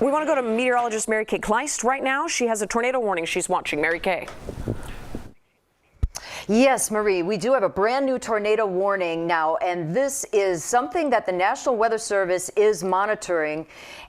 We want to go to meteorologist Mary Kay Kleist right now. She has a tornado warning she's watching. Mary Kay. Yes, Marie, we do have a brand new tornado warning now, and this is something that the National Weather Service is monitoring,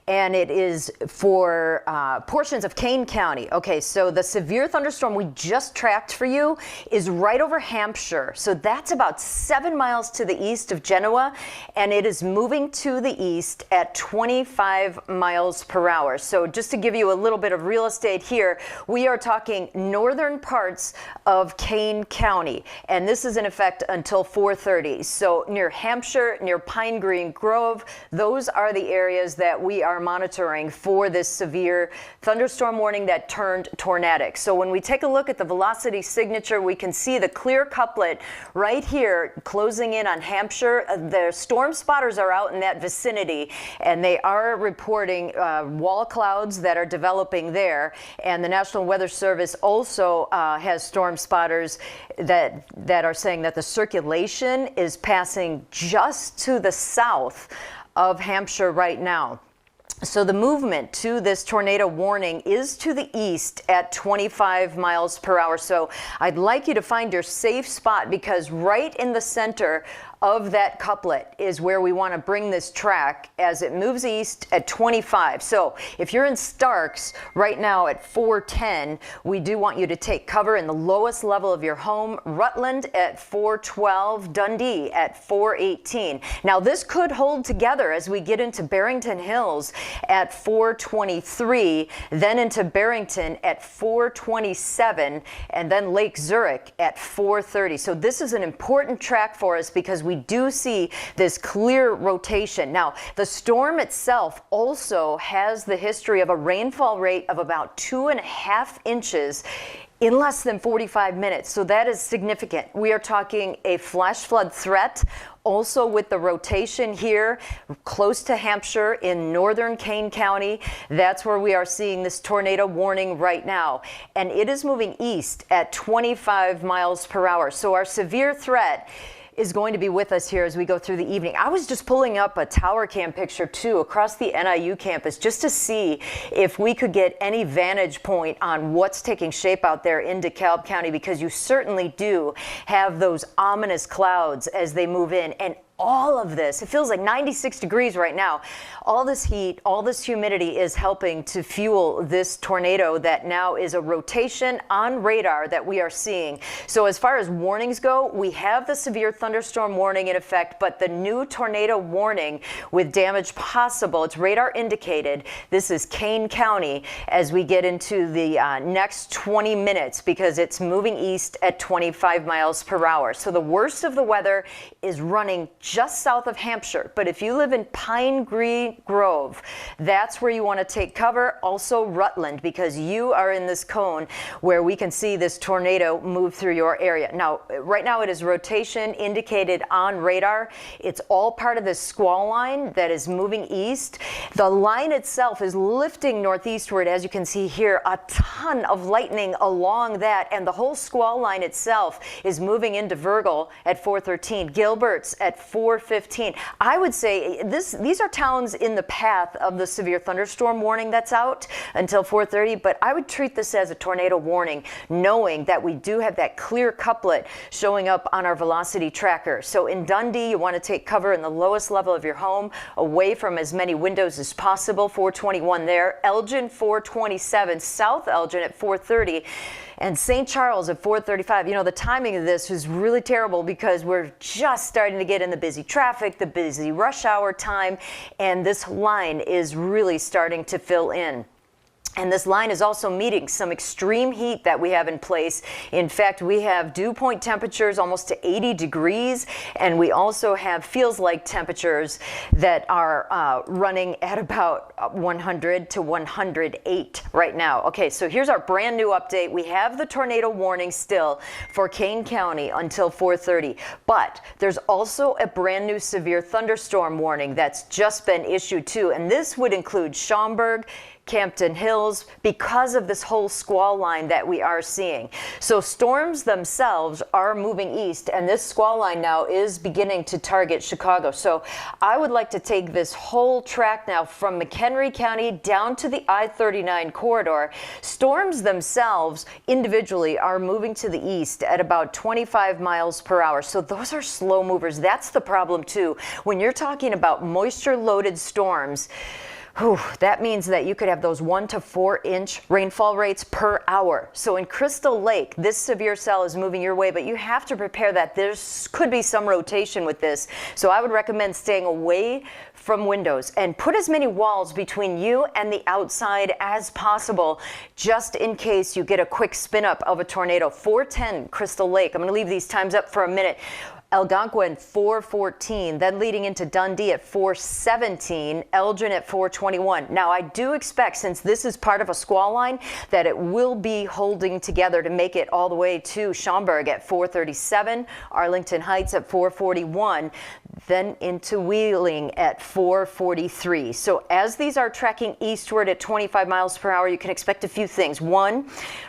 and it is for portions of Kane County. Okay, so the severe thunderstorm we just tracked for you is right over Hampshire. So that's about 7 miles to the east of Genoa, and it is moving to the east at 25 miles per hour. So just to give you a little bit of real estate here, we are talking northern parts of Kane County, and this is in effect until 4:30. So near Hampshire, near Pine Green Grove, those are the areas that we are monitoring for this severe thunderstorm warning that turned tornadic. So when we take a look at the velocity signature, we can see the clear couplet right here closing in on Hampshire. The storm spotters are out in that vicinity, and they are reporting wall clouds that are developing there. And the National Weather Service also has storm spotters that are saying that the circulation is passing just to the south of Hampshire right now. So the movement to this tornado warning is to the east at 25 miles per hour. So I'd like you to find your safe spot, because right in the center of that couplet is where we want to bring this track as it moves east at 25. So if you're in Starks right now at 410, we do want you to take cover in the lowest level of your home. Rutland at 412, Dundee at 418. Now this could hold together as we get into Barrington Hills at 423, then into Barrington at 427, and then Lake Zurich at 430. So this is an important track for us because we do see this clear rotation. Now, the storm itself also has the history of a rainfall rate of about 2.5 inches in less than 45 minutes. So that is significant. We are talking a flash flood threat. Also with the rotation here close to Hampshire in northern Kane County, that's where we are seeing this tornado warning right now. And it is moving east at 25 miles per hour. So our severe threat is going to be with us here as we go through the evening. I was just pulling up a tower cam picture too across the NIU campus just to see if we could get any vantage point on what's taking shape out there in DeKalb County, because you certainly do have those ominous clouds as they move in. And all of this, it feels like 96 degrees right now. All this heat, all this humidity is helping to fuel this tornado that now is a rotation on radar that we are seeing. So as far as warnings go, we have the severe thunderstorm warning in effect, but the new tornado warning with damage possible, it's radar indicated. This is Kane County as we get into the next 20 minutes, because it's moving east at 25 miles per hour. So the worst of the weather is running just south of Hampshire. But if you live in Pine Green Grove, that's where you want to take cover. Also Rutland, because you are in this cone where we can see this tornado move through your area. Now, right now it is rotation indicated on radar. It's all part of this squall line that is moving east. The line itself is lifting northeastward, as you can see here, a ton of lightning along that, and the whole squall line itself is moving into Virgil at 413, Gilbert's at 415. I would say these are towns in the path of the severe thunderstorm warning that's out until 4:30, but I would treat this as a tornado warning, knowing that we do have that clear couplet showing up on our velocity tracker. So in Dundee, you want to take cover in the lowest level of your home, away from as many windows as possible. 421 there. Elgin 427, South Elgin at 430. And St. Charles at 4:35. You know, the timing of this was really terrible because we're just starting to get in the busy traffic, the busy rush hour time, and this line is really starting to fill in. And this line is also meeting some extreme heat that we have in place. In fact, we have dew point temperatures almost to 80 degrees, and we also have feels like temperatures that are running at about 100 to 108 right now. Okay, so here's our brand new update. We have the tornado warning still for Kane County until 4:30, but there's also a brand new severe thunderstorm warning that's just been issued too, and this would include Schaumburg, Campton Hills, because of this whole squall line that we are seeing. So storms themselves are moving east, and this squall line now is beginning to target Chicago. So I would like to take this whole track now from McHenry County down to the I-39 corridor. Storms themselves individually are moving to the east at about 25 miles per hour. So those are slow movers. That's the problem too. When you're talking about moisture-loaded storms, that means that you could have those 1 to 4 inch rainfall rates per hour. So in Crystal Lake, this severe cell is moving your way, but you have to prepare that there could be some rotation with this. So I would recommend staying away from windows and put as many walls between you and the outside as possible, just in case you get a quick spin up of a tornado. 410 Crystal Lake. I'm going to leave these times up for a minute. Algonquin 4:14, then leading into Dundee at 4:17, Elgin at 4:21. Now I do expect, since this is part of a squall line, that it will be holding together to make it all the way to Schaumburg at 4:37, Arlington Heights at 4:41, then into Wheeling at 4:43. So as these are tracking eastward at 25 miles per hour, you can expect a few things. One,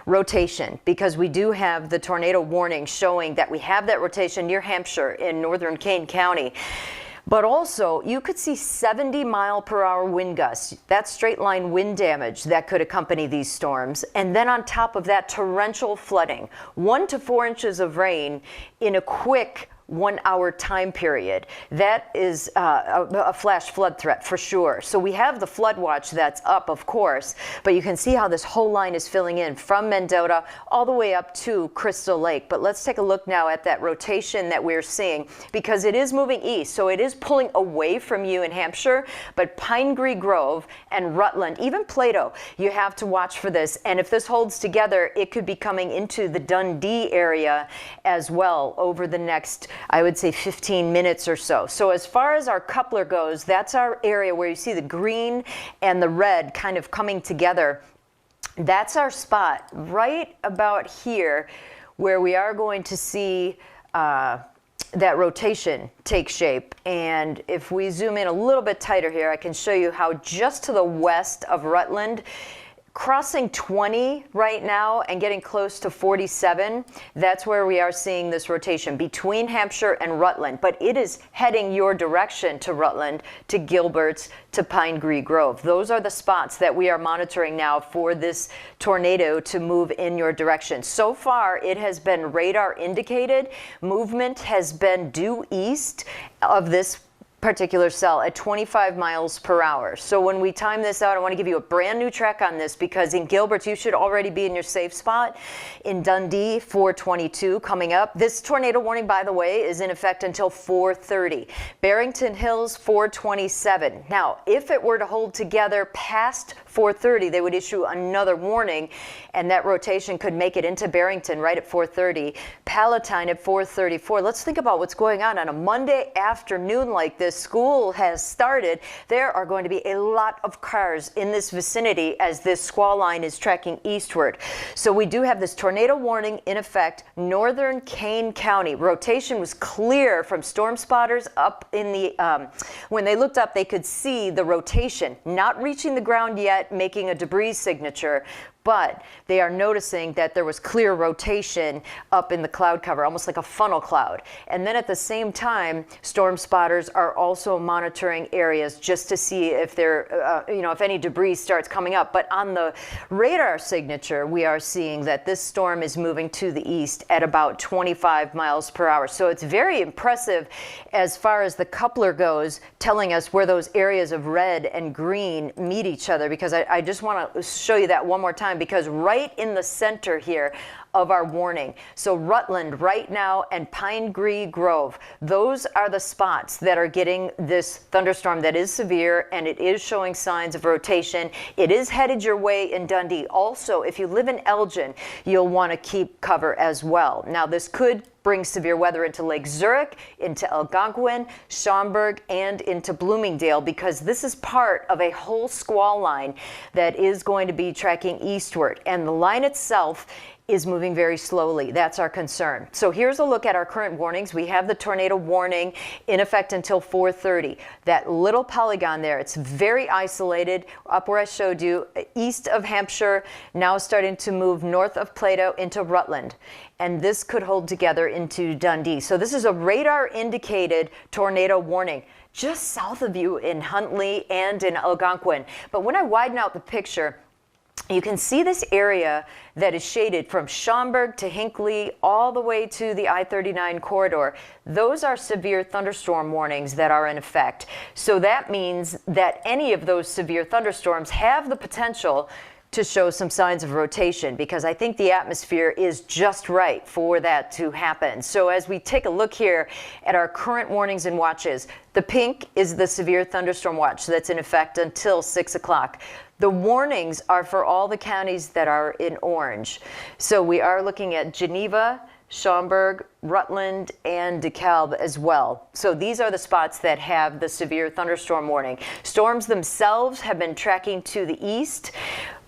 rotation, because we do have the tornado warning showing that we have that rotation near Hampshire in northern Kane County. But also, you could see 70-mile-per-hour wind gusts. That's straight line wind damage that could accompany these storms. And then on top of that, torrential flooding. 1 to 4 inches of rain in a quick 1 hour time period. That is a flash flood threat for sure. So we have the flood watch that's up, of course, but you can see how this whole line is filling in from Mendota all the way up to Crystal Lake. But let's take a look now at that rotation that we're seeing, because it is moving east. So it is pulling away from you in Hampshire, but Pingree Grove and Rutland, even Plato, you have to watch for this. And if this holds together, it could be coming into the Dundee area as well over the next, I would say, 15 minutes or so. So as far as our coupler goes, that's our area where you see the green and the red kind of coming together. That's our spot right about here where we are going to see that rotation take shape. And if we zoom in a little bit tighter here, I can show you how just to the west of Rutland, crossing 20 right now and getting close to 47, that's where we are seeing this rotation between Hampshire and Rutland. But it is heading your direction to Rutland, to Gilbert's, to Pingree Grove. Those are the spots that we are monitoring now for this tornado to move in your direction. So far, it has been radar indicated. Movement has been due east of this particular cell at 25 miles per hour. So when we time this out, I want to give you a brand new track on this, because in Gilbert, you should already be in your safe spot. In Dundee, 422 coming up. This tornado warning, by the way, is in effect until 4:30. Barrington Hills, 427. Now, if it were to hold together past 4:30, they would issue another warning, and that rotation could make it into Barrington right at 4:30. Palatine at 4:34. Let's think about what's going on a Monday afternoon like this. School has started. There are going to be a lot of cars in this vicinity as this squall line is tracking eastward. So we do have this tornado warning in effect. Northern Kane County rotation was clear from storm spotters up in the when they looked up, they could see the rotation not reaching the ground yet, making a debris signature, but they are noticing that there was clear rotation up in the cloud cover, almost like a funnel cloud. And then at the same time, storm spotters are also monitoring areas just to see if there, if any debris starts coming up. But on the radar signature, we are seeing that this storm is moving to the east at about 25 miles per hour. So it's very impressive as far as the coupler goes, telling us where those areas of red and green meet each other, because I just want to show you that one more time, because right in the center here of our warning. So Rutland right now and Pingree Grove, those are the spots that are getting this thunderstorm that is severe, and it is showing signs of rotation. It is headed your way in Dundee. Also, if you live in Elgin, you'll want to keep cover as well. Now, this could bring severe weather into Lake Zurich, into Algonquin, Schaumburg, and into Bloomingdale, because this is part of a whole squall line that is going to be tracking eastward. And the line itself is moving very slowly. That's our concern. So here's a look at our current warnings. We have the tornado warning in effect until 4:30. That little polygon there, it's very isolated. Up where I showed you, east of Hampshire, now starting to move north of Plato into Rutland. And this could hold together into Dundee. So this is a radar indicated tornado warning just south of you in Huntley and in Algonquin. But when I widen out the picture, you can see this area that is shaded from Schaumburg to Hinckley all the way to the I-39 corridor. Those are severe thunderstorm warnings that are in effect. So that means that any of those severe thunderstorms have the potential to show some signs of rotation, because I think the atmosphere is just right for that to happen. So as we take a look here at our current warnings and watches, the pink is the severe thunderstorm watch that's in effect until 6 o'clock. The warnings are for all the counties that are in orange. So we are looking at Geneva, Schaumburg, Rutland, and DeKalb as well. So these are the spots that have the severe thunderstorm warning. Storms themselves have been tracking to the east,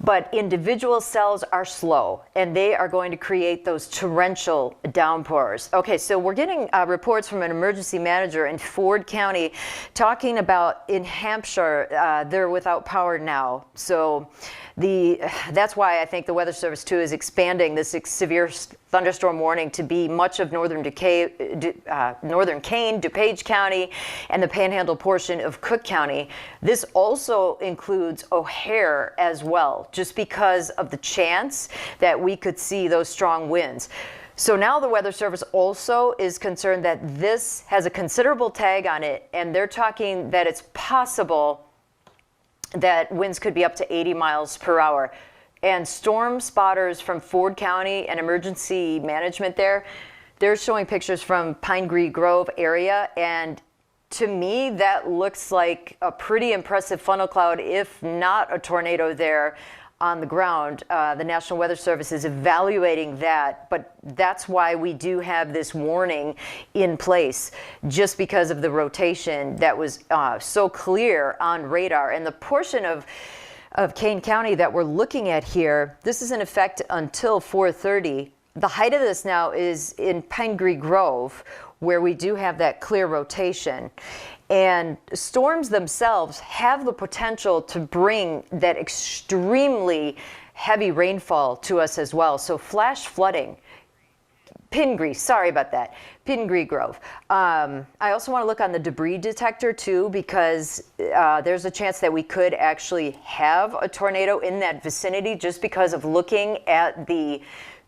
but individual cells are slow, and they are going to create those torrential downpours. Okay, so we're getting reports from an emergency manager in Ford County talking about in Hampshire, they're without power now. So that's why I think the Weather Service too is expanding this severe thunderstorm warning to be much of northern Kane, DuPage County, and the Panhandle portion of Cook County. This also includes O'Hare as well, just because of the chance that we could see those strong winds. So now the Weather Service also is concerned that this has a considerable tag on it, and they're talking that it's possible that winds could be up to 80 miles per hour. And storm spotters from Ford County and emergency management there, they're showing pictures from Pine Grove area, and to me that looks like a pretty impressive funnel cloud, if not a tornado there on the ground. The National Weather Service is evaluating that, but that's why we do have this warning in place, just because of the rotation that was so clear on radar. And the portion of Kane County that we're looking at here, this is in effect until 4:30. The height of this now is in Pine Grove, where we do have that clear rotation. And storms themselves have the potential to bring that extremely heavy rainfall to us as well. So flash flooding, sorry about that, Pingree Grove. I also want to look on the debris detector too, because there's a chance that we could actually have a tornado in that vicinity, just because of looking at the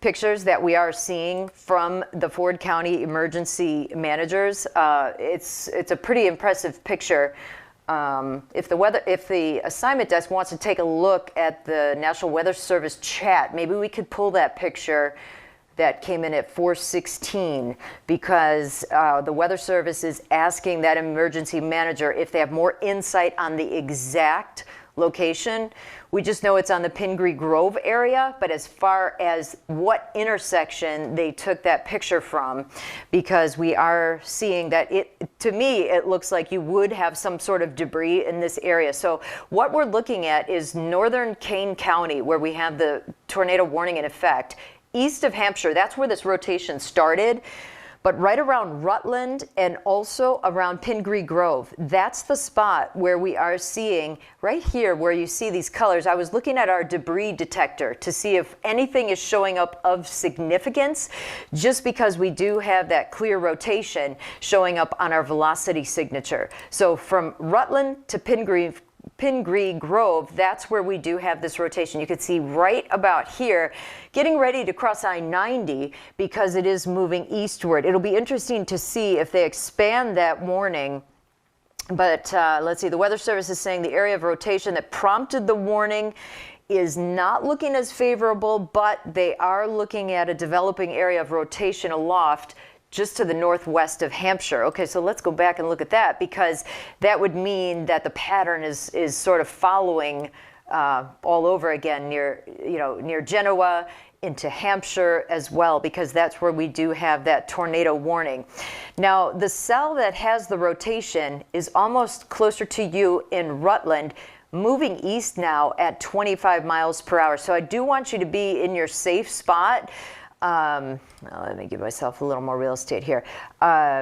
pictures that we are seeing from the Ford County emergency managers. It's a pretty impressive picture. If the assignment desk wants to take a look at the National Weather Service chat, maybe we could pull that picture that came in at 4:16, because the Weather Service is asking that emergency manager if they have more insight on the exact location. We just know it's on the Pingree Grove area, but as far as what intersection they took that picture from, because we are seeing that to me, it looks like you would have some sort of debris in this area. So what we're looking at is northern Kane County, where we have the tornado warning in effect. East of Hampshire, that's where this rotation started. But right around Rutland and also around Pingree Grove, that's the spot where we are seeing, right here where you see these colors. I was looking at our debris detector to see if anything is showing up of significance, just because we do have that clear rotation showing up on our velocity signature. So from Rutland to Pingree Grove, that's where we do have this rotation. You can see right about here, getting ready to cross I-90, because it is moving eastward. It'll be interesting to see if they expand that warning. But let's see, the Weather Service is saying the area of rotation that prompted the warning is not looking as favorable, but they are looking at a developing area of rotation aloft just to the northwest of Hampshire. Okay, so let's go back and look at that, because that would mean that the pattern is sort of following all over again near Genoa into Hampshire as well, because that's where we do have that tornado warning. Now, the cell that has the rotation is almost closer to you in Rutland. moving east now at 25 miles per hour. So I do want you to be in your safe spot. Well, let me give myself a little more real estate here,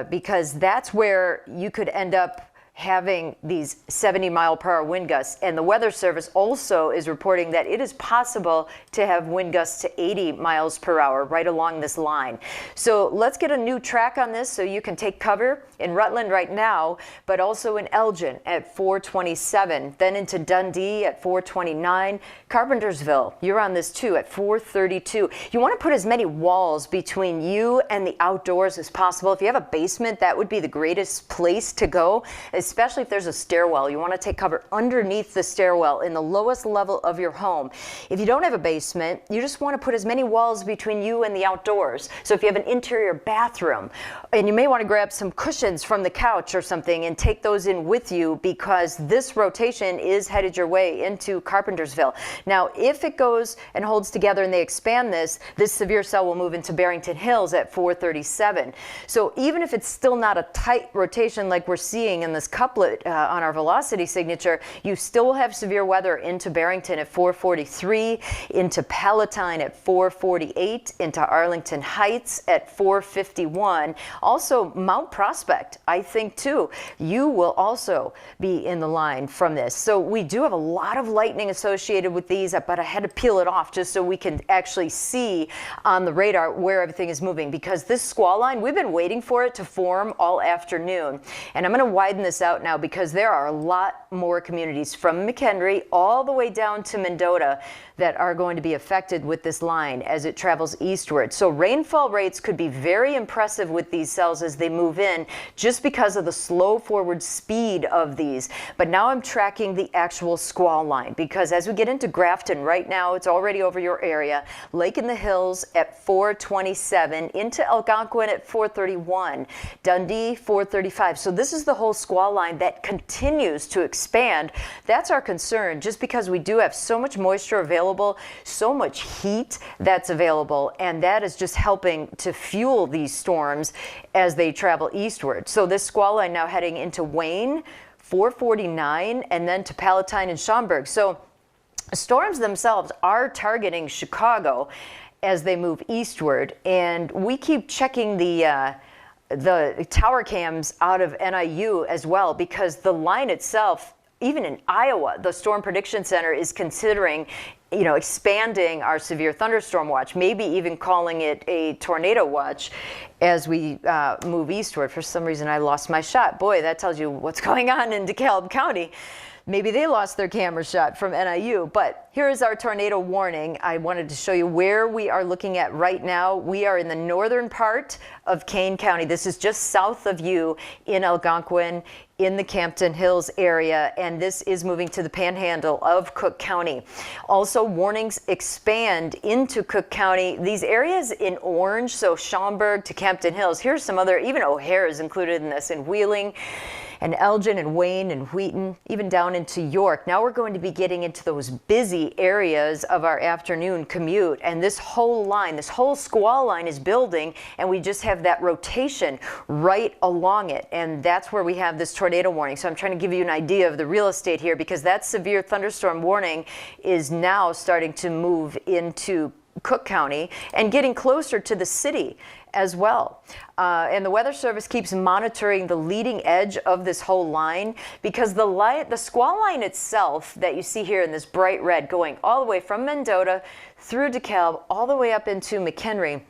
because that's where you could end up having these 70-mile-per-hour wind gusts. And the Weather Service also is reporting that it is possible to have wind gusts to 80 miles per hour right along this line. So let's get a new track on this so you can take cover in Rutland right now, but also in Elgin at 427, then into Dundee at 429, Carpentersville, you're on this too at 432. You want to put as many walls between you and the outdoors as possible. If you have a basement, that would be the greatest place to go, especially if there's a stairwell. You want to take cover underneath the stairwell in the lowest level of your home. If you don't have a basement, you just want to put as many walls between you and the outdoors. So if you have an interior bathroom, and you may want to grab some cushions from the couch or something and take those in with you, because this rotation is headed your way into Carpentersville. Now, if it goes and holds together and they expand this severe cell will move into Barrington Hills at 437. So even if it's still not a tight rotation like we're seeing in this couplet on our velocity signature, you still will have severe weather into Barrington at 443, into Palatine at 448, into Arlington Heights at 451. Also, Mount Prospect, I think too, you will also be in the line from this. So we do have a lot of lightning associated with these, but I had to peel it off just so we can actually see on the radar where everything is moving, because this squall line, we've been waiting for it to form all afternoon. And I'm going to widen this out now because there are a lot more communities from McHenry all the way down to Mendota that are going to be affected with this line as it travels eastward. So rainfall rates could be very impressive with these cells as they move in, just because of the slow forward speed of these. But now I'm tracking the actual squall line, because as we get into Grafton right now, it's already over your area. Lake in the Hills at 427, into Algonquin at 431, Dundee 435. So this is the whole squall line that continues to expand. That's our concern, just because we do have so much moisture available, so much heat that's available, and that is just helping to fuel these storms as they travel eastward. So this squall line now heading into Wayne, 449, and then to Palatine and Schaumburg. So storms themselves are targeting Chicago as they move eastward, and we keep checking the tower cams out of NIU as well, because the line itself, even in Iowa, the Storm Prediction Center is considering, expanding our severe thunderstorm watch, maybe even calling it a tornado watch as we move eastward. For some reason, I lost my shot. Boy, that tells you what's going on in DeKalb County. Maybe they lost their camera shot from NIU, but here is our tornado warning. I wanted to show you where we are looking at right now. We are in the northern part of Kane County. This is just south of you in Algonquin, in the Campton Hills area, and this is moving to the panhandle of Cook County. Also, warnings expand into Cook County. These areas in orange, so Schaumburg to Campton Hills. Here's some other, even O'Hare is included in this, and Wheeling, and Elgin, and Wayne, and Wheaton, even down into York. Now we're going to be getting into those busy areas of our afternoon commute, and this whole line, this whole squall line is building, and we just have that rotation right along it, and that's where we have this tornado warning. So I'm trying to give you an idea of the real estate here, because that severe thunderstorm warning is now starting to move into Cook County and getting closer to the city as well. And the Weather Service keeps monitoring the leading edge of this whole line, because the squall line itself that you see here in this bright red going all the way from Mendota through DeKalb all the way up into McHenry,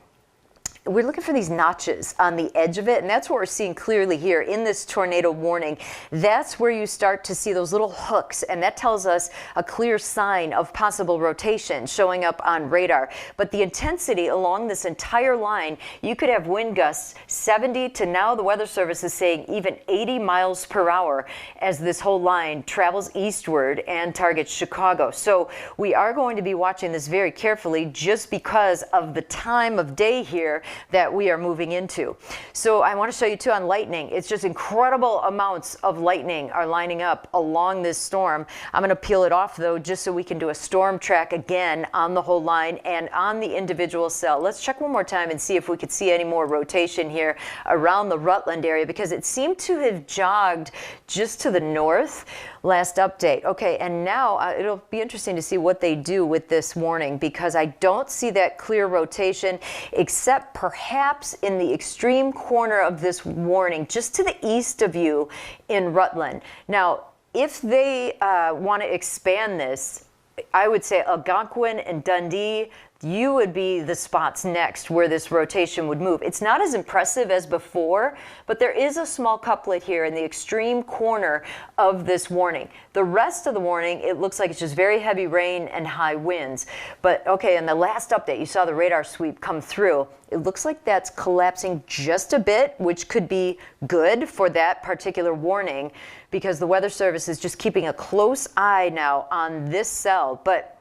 we're looking for these notches on the edge of it, and that's what we're seeing clearly here in this tornado warning. That's where you start to see those little hooks, and that tells us a clear sign of possible rotation showing up on radar. But the intensity along this entire line, you could have wind gusts 70 to, now the Weather Service is saying, even 80 miles per hour as this whole line travels eastward and targets Chicago. So we are going to be watching this very carefully, just because of the time of day here. that we are moving into. So I want to show you too on lightning. It's just incredible amounts of lightning are lining up along this storm. I'm going to peel it off though, just so we can do a storm track again on the whole line and on the individual cell. Let's check one more time and see if we could see any more rotation here around the Rutland area, because it seemed to have jogged just to the north last update. Okay, and now it'll be interesting to see what they do with this warning, because I don't see that clear rotation except perhaps in the extreme corner of this warning just to the east of you in Rutland. Now, if they want to expand this, I would say Algonquin and Dundee, you would be the spots next where this rotation would move. It's not as impressive as before, but there is a small couplet here in the extreme corner of this warning. The rest of the warning, it looks like it's just very heavy rain and high winds. But okay, in the last update, you saw the radar sweep come through. It looks like that's collapsing just a bit, which could be good for that particular warning, because the Weather Service is just keeping a close eye now on this cell. But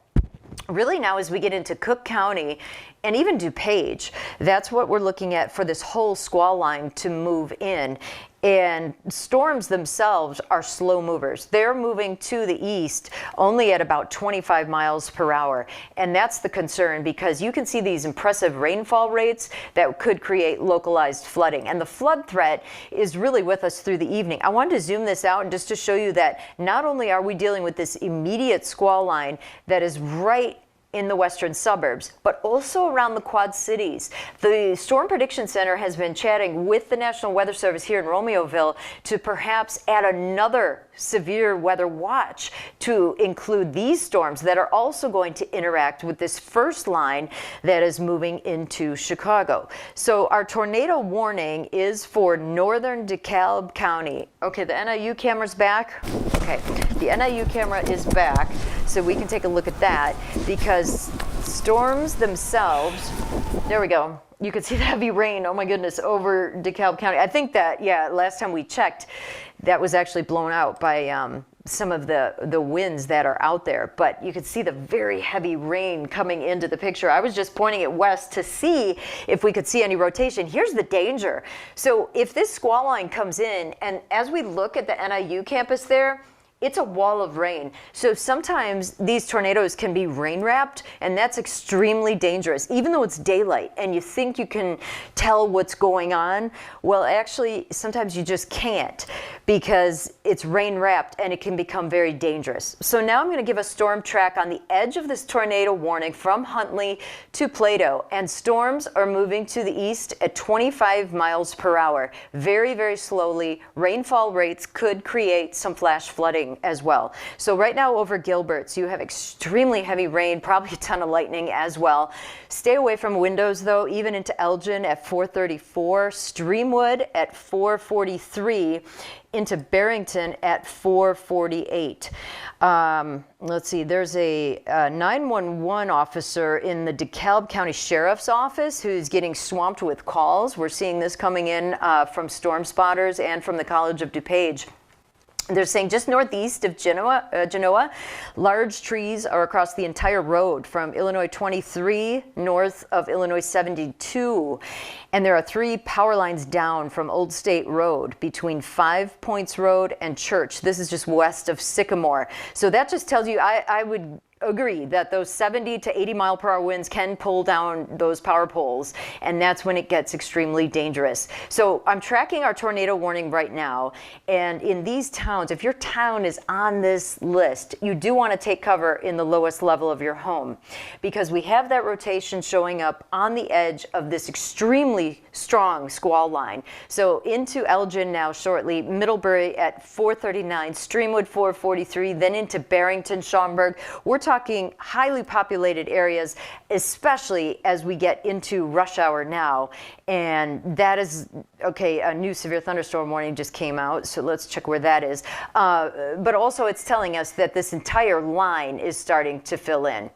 really now, as we get into Cook County and even DuPage, that's what we're looking at for this whole squall line to move in. And storms themselves are slow movers. They're moving to the east only at about 25 miles per hour. And that's the concern, because you can see these impressive rainfall rates that could create localized flooding. And the flood threat is really with us through the evening. I wanted to zoom this out just to show you that not only are we dealing with this immediate squall line that is right in the western suburbs, but also around the Quad Cities. The Storm Prediction Center has been chatting with the National Weather Service here in Romeoville to perhaps add another severe weather watch to include these storms that are also going to interact with this first line that is moving into Chicago. So our tornado warning is for northern DeKalb County. Okay, the NIU camera's back. Okay, the NIU camera is back, so we can take a look at that, because storms themselves, there we go. You could see the heavy rain, oh my goodness, over DeKalb County. I think that, yeah, last time we checked, that was actually blown out by some of the winds that are out there. But you could see the very heavy rain coming into the picture. I was just pointing it west to see if we could see any rotation. Here's the danger. So if this squall line comes in, and as we look at the NIU campus there, it's a wall of rain. So sometimes these tornadoes can be rain wrapped, and that's extremely dangerous. Even though it's daylight and you think you can tell what's going on, well, actually, sometimes you just can't, because it's rain wrapped and it can become very dangerous. So now I'm going to give a storm track on the edge of this tornado warning from Huntley to Plato, and storms are moving to the east at 25 miles per hour. Very, very slowly. Rainfall rates could create some flash flooding as well. So right now over Gilbert's, you have extremely heavy rain, probably a ton of lightning as well. Stay away from windows though, even into Elgin at 434, Streamwood at 443, into Barrington at 448. Let's see, there's a 911 officer in the DeKalb County Sheriff's Office who's getting swamped with calls. We're seeing this coming in from storm spotters and from the College of DuPage. They're saying just northeast of Genoa, large trees are across the entire road from Illinois 23 north of Illinois 72. And there are 3 power lines down from Old State Road between 5 Points Road and Church. This is just west of Sycamore. So that just tells you, I would agree that those 70 to 80 mile per hour winds can pull down those power poles, and that's when it gets extremely dangerous. So I'm tracking our tornado warning right now, and in these towns, if your town is on this list, you do want to take cover in the lowest level of your home, because we have that rotation showing up on the edge of this extremely strong squall line. So into Elgin now shortly, Middlebury at 439, Streamwood 443, then into Barrington, Schaumburg. We're talking highly populated areas, especially as we get into rush hour now. And that is, okay, a new severe thunderstorm warning just came out, so let's check where that is. But also it's telling us that this entire line is starting to fill in.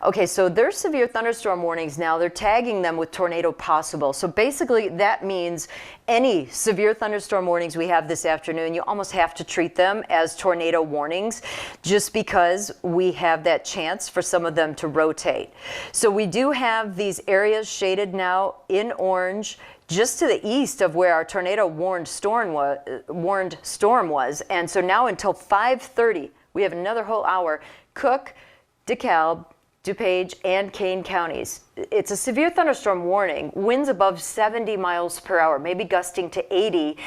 Okay, so there's severe thunderstorm warnings now. They're tagging them with tornado possible. So basically that means any severe thunderstorm warnings we have this afternoon, you almost have to treat them as tornado warnings just because we have that chance for some of them to rotate. So we do have these areas shaded now in orange, just to the east of where our tornado warned storm was. And so now until 5:30, we have another whole hour. Cook, DeKalb, DuPage, and Kane counties. It's a severe thunderstorm warning. Winds above 70 miles per hour, maybe gusting to 80.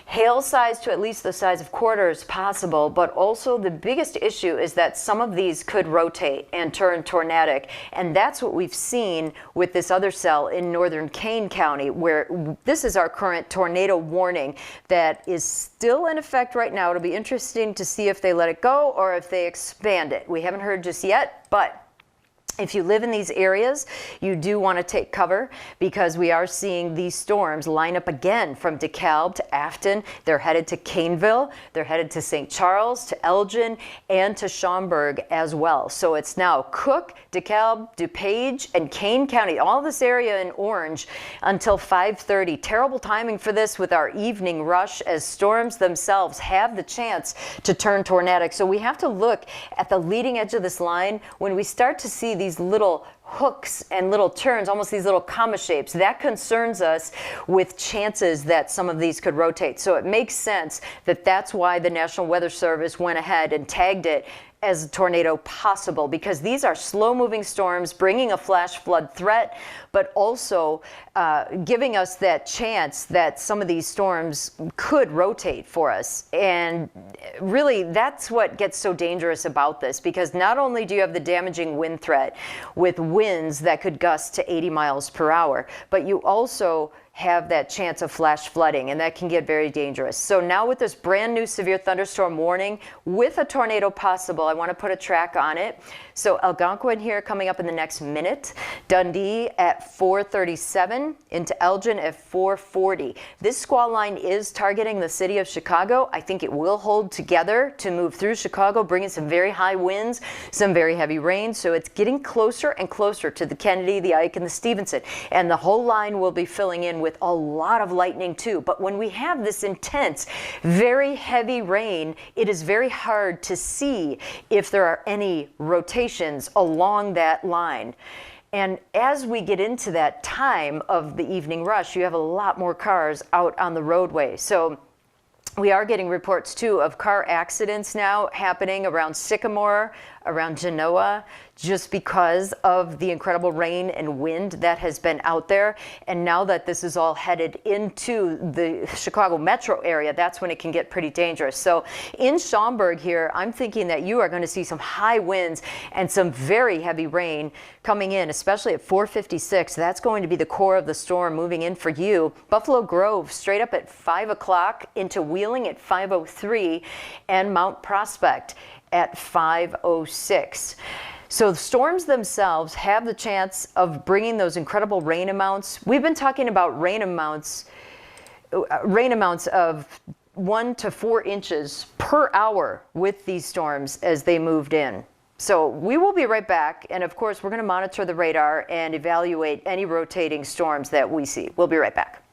Hail size to at least the size of quarters possible, but also the biggest issue is that some of these could rotate and turn tornadic. And that's what we've seen with this other cell in northern Kane County, where this is our current tornado warning that is still in effect right now. It'll be interesting to see if they let it go or if they expand it. We haven't heard just yet, but if you live in these areas, you do want to take cover because we are seeing these storms line up again from DeKalb to Afton. They're headed to Caneville, they're headed to St. Charles, to Elgin, and to Schaumburg as well. So it's now Cook, DeKalb, DuPage, and Kane County, all this area in orange until 5:30. Terrible timing for this with our evening rush as storms themselves have the chance to turn tornadic. So we have to look at the leading edge of this line when we start to see these little hooks and little turns, almost these little comma shapes. That concerns us with chances that some of these could rotate. So it makes sense that that's why the National Weather Service went ahead and tagged it as a tornado possible, because these are slow-moving storms bringing a flash flood threat, but also giving us that chance that some of these storms could rotate for us. And really, that's what gets so dangerous about this, because not only do you have the damaging wind threat with winds that could gust to 80 miles per hour, but you also have that chance of flash flooding, and that can get very dangerous. So now with this brand new severe thunderstorm warning with a tornado possible, I want to put a track on it. So Algonquin here coming up in the next minute, Dundee at 4:37, into Elgin at 4:40. This squall line is targeting the city of Chicago. I think it will hold together to move through Chicago, bringing some very high winds, some very heavy rain. So it's getting closer and closer to the Kennedy, the Ike, and the Stevenson. And the whole line will be filling in with a lot of lightning too. But when we have this intense, very heavy rain, it is very hard to see if there are any rotations along that line. And as we get into that time of the evening rush, you have a lot more cars out on the roadway. So we are getting reports too of car accidents now happening around Sycamore, around Genoa, just because of the incredible rain and wind that has been out there. And now that this is all headed into the Chicago metro area, that's when it can get pretty dangerous. So in Schaumburg here, I'm thinking that you are going to see some high winds and some very heavy rain coming in, especially at 4:56. That's going to be the core of the storm moving in for you. Buffalo Grove straight up at 5 o'clock, into Wheeling at 5:03, and Mount Prospect at 5:06. So the storms themselves have the chance of bringing those incredible rain amounts. We've been talking about rain amounts of 1 to 4 inches per hour with these storms as they moved in. So we will be right back. And of course, we're going to monitor the radar and evaluate any rotating storms that we see. We'll be right back.